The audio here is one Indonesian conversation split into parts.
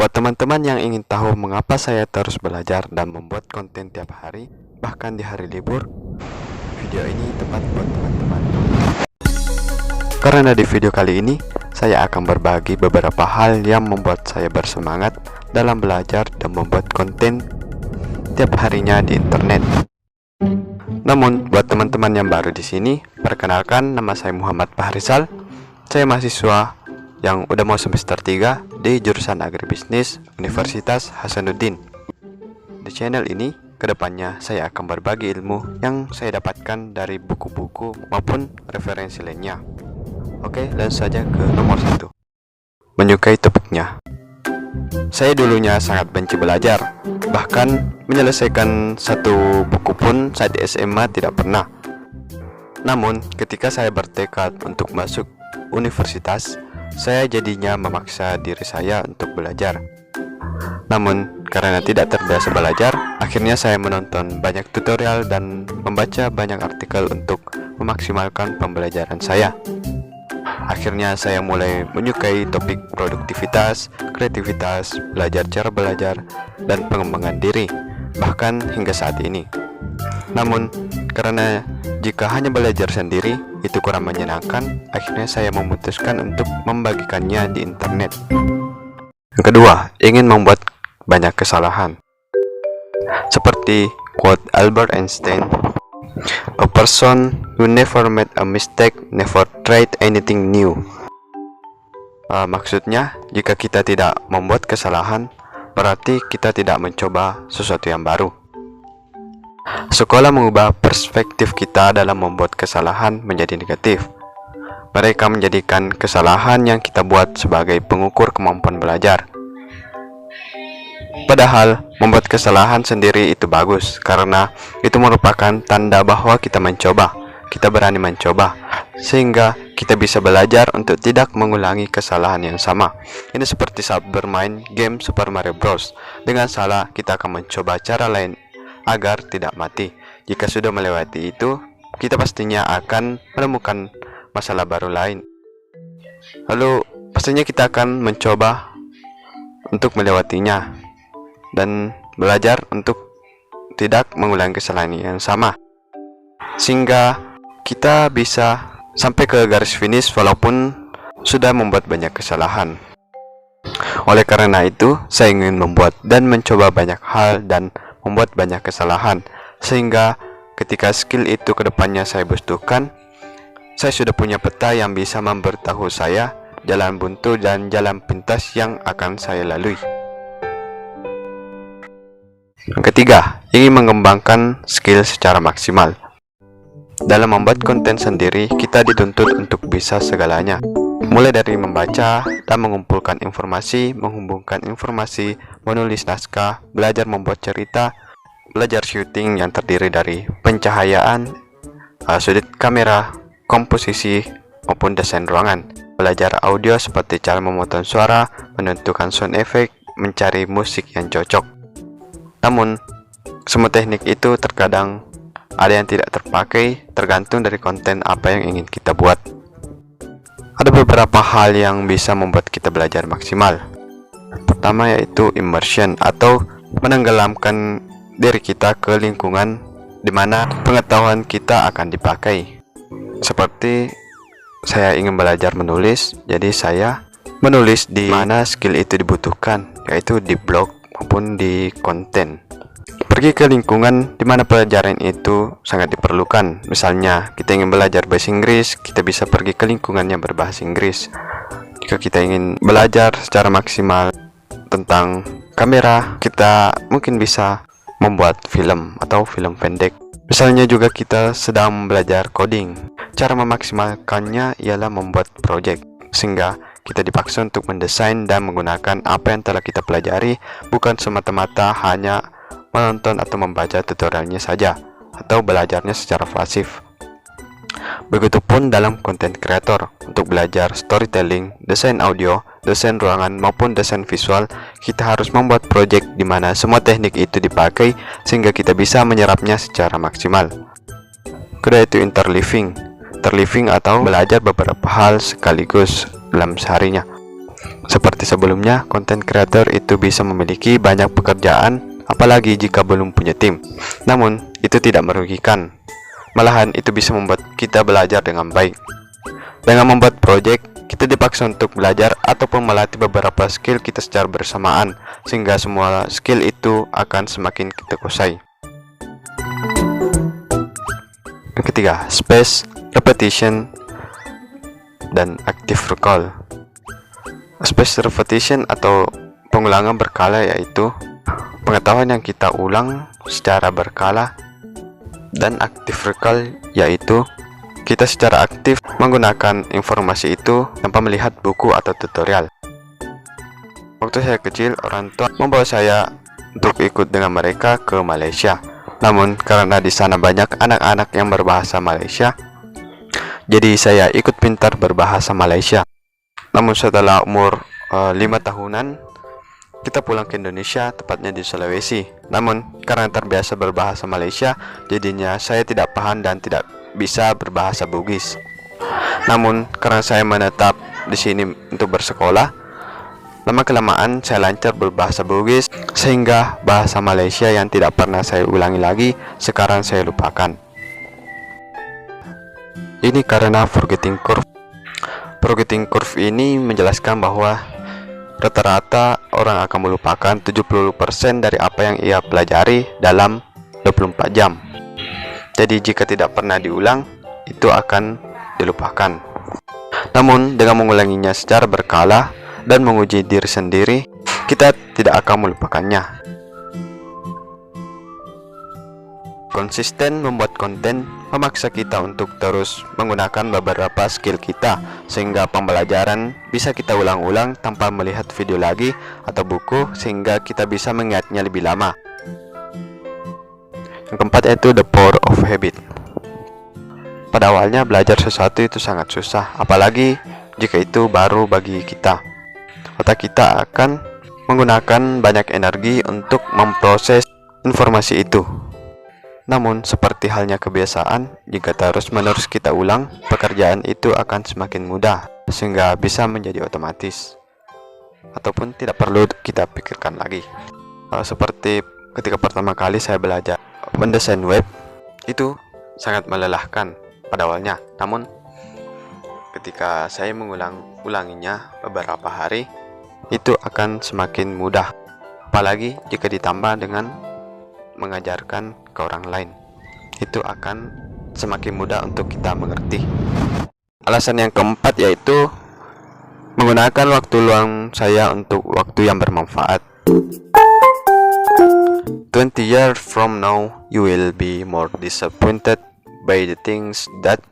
Buat teman-teman yang ingin tahu mengapa saya terus belajar dan membuat konten tiap hari, bahkan di hari libur, video ini tepat buat teman-teman. Karena di video kali ini, saya akan berbagi beberapa hal yang membuat saya bersemangat dalam belajar dan membuat konten tiap harinya di internet. Namun, buat teman-teman yang baru di sini, perkenalkan, nama saya Muhammad Fahrizal. Saya mahasiswa yang udah mau semester 3 di jurusan agribisnis Universitas Hasanuddin. Di channel ini, kedepannya saya akan berbagi ilmu yang saya dapatkan dari buku-buku maupun referensi lainnya. Oke, langsung saja ke nomor 1. Menyukai topiknya. Saya dulunya sangat benci belajar, bahkan menyelesaikan satu buku pun saat di SMA tidak pernah. Namun, ketika saya bertekad untuk masuk universitas, saya jadinya memaksa diri saya untuk belajar. Namun, karena tidak terbiasa belajar, akhirnya saya menonton banyak tutorial dan membaca banyak artikel untuk memaksimalkan pembelajaran saya. Akhirnya saya mulai menyukai topik produktivitas, kreativitas, belajar cara belajar, dan pengembangan diri, bahkan hingga saat ini. Namun, karena jika hanya belajar sendiri itu kurang menyenangkan, akhirnya saya memutuskan untuk membagikannya di internet. Yang kedua, ingin membuat banyak kesalahan. Seperti quote Albert Einstein, "A person who never made a mistake never tried anything new." Maksudnya, jika kita tidak membuat kesalahan, berarti kita tidak mencoba sesuatu yang baru. Sekolah mengubah perspektif kita dalam membuat kesalahan menjadi negatif. Mereka menjadikan kesalahan yang kita buat sebagai pengukur kemampuan belajar. Padahal, membuat kesalahan sendiri itu bagus, karena itu merupakan tanda bahwa kita mencoba, kita berani mencoba, sehingga kita bisa belajar untuk tidak mengulangi kesalahan yang sama. Ini seperti saat bermain game Super Mario Bros. Dengan salah, kita akan mencoba cara lain agar tidak mati. Jika sudah melewati itu, kita pastinya akan menemukan masalah baru lain. Lalu, pastinya kita akan mencoba untuk melewatinya dan belajar untuk tidak mengulangi kesalahan yang sama, sehingga kita bisa sampai ke garis finish walaupun sudah membuat banyak kesalahan. Oleh karena itu, saya ingin membuat dan mencoba banyak hal dan membuat banyak kesalahan, sehingga ketika skill itu kedepannya saya butuhkan, saya sudah punya peta yang bisa memberitahu saya jalan buntu dan jalan pintas yang akan saya lalui. Yang ketiga, ingin mengembangkan skill secara maksimal. Dalam membuat konten sendiri, kita dituntut untuk bisa segalanya, mulai dari membaca dan mengumpulkan informasi, menghubungkan informasi, menulis naskah, belajar membuat cerita, belajar syuting yang terdiri dari pencahayaan, sudut kamera, komposisi, maupun desain ruangan, belajar audio seperti cara memotong suara, menentukan sound effect, mencari musik yang cocok. Namun, semua teknik itu terkadang ada yang tidak terpakai, tergantung dari konten apa yang ingin kita buat. Ada beberapa hal yang bisa membuat kita belajar maksimal. Pertama yaitu immersion atau menenggelamkan diri kita ke lingkungan di mana pengetahuan kita akan dipakai. Seperti saya ingin belajar menulis, jadi saya menulis di mana skill itu dibutuhkan, yaitu di blog maupun di konten. Pergi ke lingkungan di mana pelajaran itu sangat diperlukan. Misalnya, kita ingin belajar bahasa Inggris, kita bisa pergi ke lingkungan yang berbahasa Inggris. Jika kita ingin belajar secara maksimal tentang kamera, kita mungkin bisa membuat film atau film pendek. Misalnya juga kita sedang belajar coding. Cara memaksimalkannya ialah membuat project, sehingga kita dipaksa untuk mendesain dan menggunakan apa yang telah kita pelajari, bukan semata-mata hanya menonton atau membaca tutorialnya saja, atau belajarnya secara pasif. Begitupun dalam konten kreator, untuk belajar storytelling, desain audio, desain ruangan, maupun desain visual, kita harus membuat project di mana semua teknik itu dipakai, sehingga kita bisa menyerapnya secara maksimal. Kedua itu interleaving atau belajar beberapa hal sekaligus dalam seharinya. Seperti sebelumnya, konten kreator itu bisa memiliki banyak pekerjaan, apalagi jika belum punya tim. Namun, itu tidak merugikan. Malahan, itu bisa membuat kita belajar dengan baik. Dengan membuat project, kita dipaksa untuk belajar ataupun melatih beberapa skill kita secara bersamaan, sehingga semua skill itu akan semakin kita kuasai. Yang ketiga, space, repetition, dan active recall. Space repetition atau pengulangan berkala yaitu pengetahuan yang kita ulang secara berkala, dan active recall yaitu kita secara aktif menggunakan informasi itu tanpa melihat buku atau tutorial. Waktu saya kecil, orang tua membawa saya untuk ikut dengan mereka ke Malaysia. Namun karena di sana banyak anak-anak yang berbahasa Malaysia, jadi saya ikut pintar berbahasa Malaysia. Namun setelah umur 5 tahunan, kita pulang ke Indonesia, tepatnya di Sulawesi. Namun karena terbiasa berbahasa Malaysia, jadinya saya tidak paham dan tidak bisa berbahasa Bugis. Namun karena saya menetap di sini untuk bersekolah, lama kelamaan saya lancar berbahasa Bugis, sehingga bahasa Malaysia yang tidak pernah saya ulangi lagi sekarang saya lupakan. Ini karena forgetting curve. Forgetting curve ini menjelaskan bahwa rata-rata orang akan melupakan 70% dari apa yang ia pelajari dalam 24 jam. Jadi jika tidak pernah diulang, itu akan dilupakan. Namun dengan mengulanginya secara berkala dan menguji diri sendiri, kita tidak akan melupakannya. Konsisten membuat konten memaksa kita untuk terus menggunakan beberapa skill kita, sehingga pembelajaran bisa kita ulang-ulang tanpa melihat video lagi atau buku, sehingga kita bisa mengingatnya lebih lama. Yang keempat yaitu the power of habit. Pada awalnya belajar sesuatu itu sangat susah, apalagi jika itu baru bagi kita. Otak kita akan menggunakan banyak energi untuk memproses informasi itu. Namun seperti halnya kebiasaan, jika terus-menerus kita ulang, pekerjaan itu akan semakin mudah, sehingga bisa menjadi otomatis, ataupun tidak perlu kita pikirkan lagi. Seperti ketika pertama kali saya belajar mendesain web, itu sangat melelahkan pada awalnya. Namun ketika saya mengulanginya beberapa hari, itu akan semakin mudah, apalagi jika ditambah dengan mengajarkan ke orang lain, itu akan semakin mudah untuk kita mengerti. Alasan yang keempat yaitu menggunakan waktu luang saya untuk waktu yang bermanfaat. 20 years from now, you will be more disappointed by the things that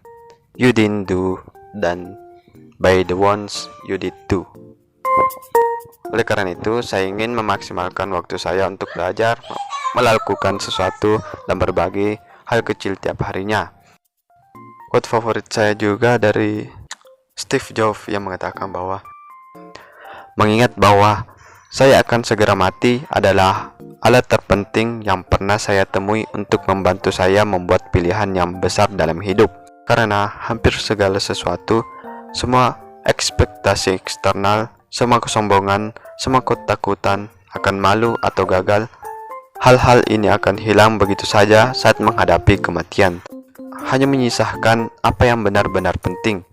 you didn't do than by the ones you did do. Oleh karena itu, saya ingin memaksimalkan waktu saya untuk belajar, melakukan sesuatu, dan berbagi hal kecil tiap harinya. Quote favorit saya juga dari Steve Jobs yang mengatakan bahwa mengingat bahwa saya akan segera mati adalah alat terpenting yang pernah saya temui untuk membantu saya membuat pilihan yang besar dalam hidup. Karena hampir segala sesuatu, semua ekspektasi eksternal, semua kesombongan, semua ketakutan akan malu atau gagal, hal-hal ini akan hilang begitu saja saat menghadapi kematian. Hanya menyisakan apa yang benar-benar penting.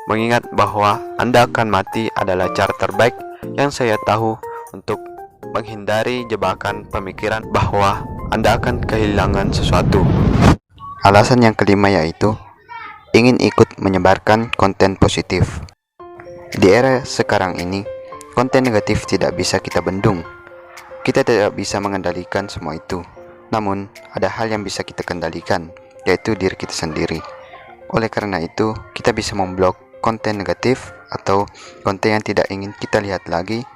Mengingat bahwa Anda akan mati adalah cara terbaik yang saya tahu untuk menghindari jebakan pemikiran bahwa Anda akan kehilangan sesuatu. Alasan yang kelima yaitu ingin ikut menyebarkan konten positif. Di era sekarang ini, konten negatif tidak bisa kita bendung. Kita tidak bisa mengendalikan semua itu. Namun, ada hal yang bisa kita kendalikan, yaitu diri kita sendiri. Oleh karena itu, kita bisa memblok konten negatif atau konten yang tidak ingin kita lihat lagi,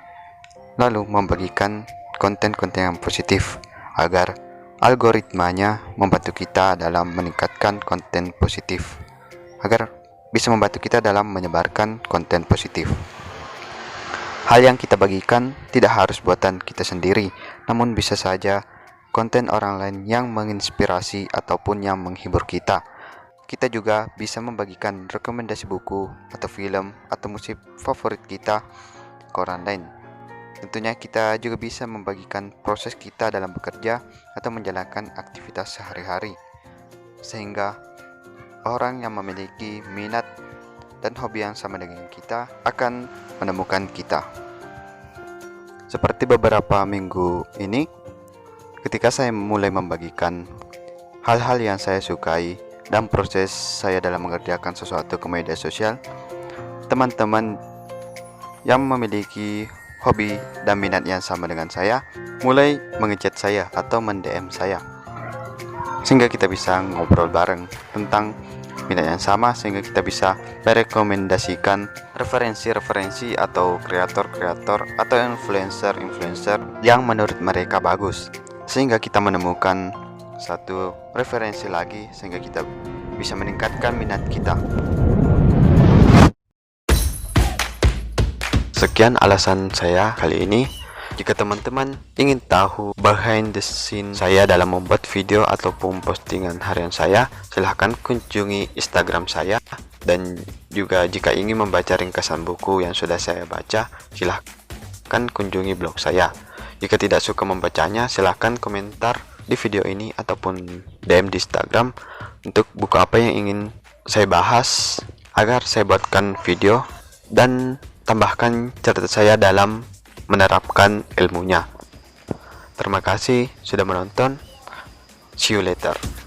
lalu membagikan konten-konten yang positif agar algoritmanya membantu kita dalam meningkatkan konten positif, agar bisa membantu kita dalam menyebarkan konten positif. Hal yang kita bagikan tidak harus buatan kita sendiri, namun bisa saja konten orang lain yang menginspirasi ataupun yang menghibur kita. Kita juga bisa membagikan rekomendasi buku atau film atau musik favorit kita ke orang lain. Tentunya kita juga bisa membagikan proses kita dalam bekerja atau menjalankan aktivitas sehari-hari, sehingga orang yang memiliki minat dan hobi yang sama dengan kita akan menemukan kita. Seperti beberapa minggu ini, ketika saya mulai membagikan hal-hal yang saya sukai dan proses saya dalam mengerjakan sesuatu ke media sosial, teman-teman yang memiliki hobi dan minat yang sama dengan saya mulai mengechat saya atau mend-DM saya, sehingga kita bisa ngobrol bareng tentang minat yang sama, sehingga kita bisa merekomendasikan referensi-referensi atau kreator-kreator atau influencer-influencer yang menurut mereka bagus, sehingga kita menemukan satu referensi lagi, sehingga kita bisa meningkatkan minat kita. Sekian alasan saya kali ini. Jika teman-teman ingin tahu behind the scene saya dalam membuat video ataupun postingan harian saya, silahkan kunjungi Instagram saya. Dan juga jika ingin membaca ringkasan buku yang sudah saya baca, silahkan kunjungi blog saya. Jika tidak suka membacanya, silahkan komentar di video ini ataupun DM di Instagram untuk buku apa yang ingin saya bahas agar saya buatkan video dan tambahkan catatan saya dalam menerapkan ilmunya. Terima kasih sudah menonton. See you later.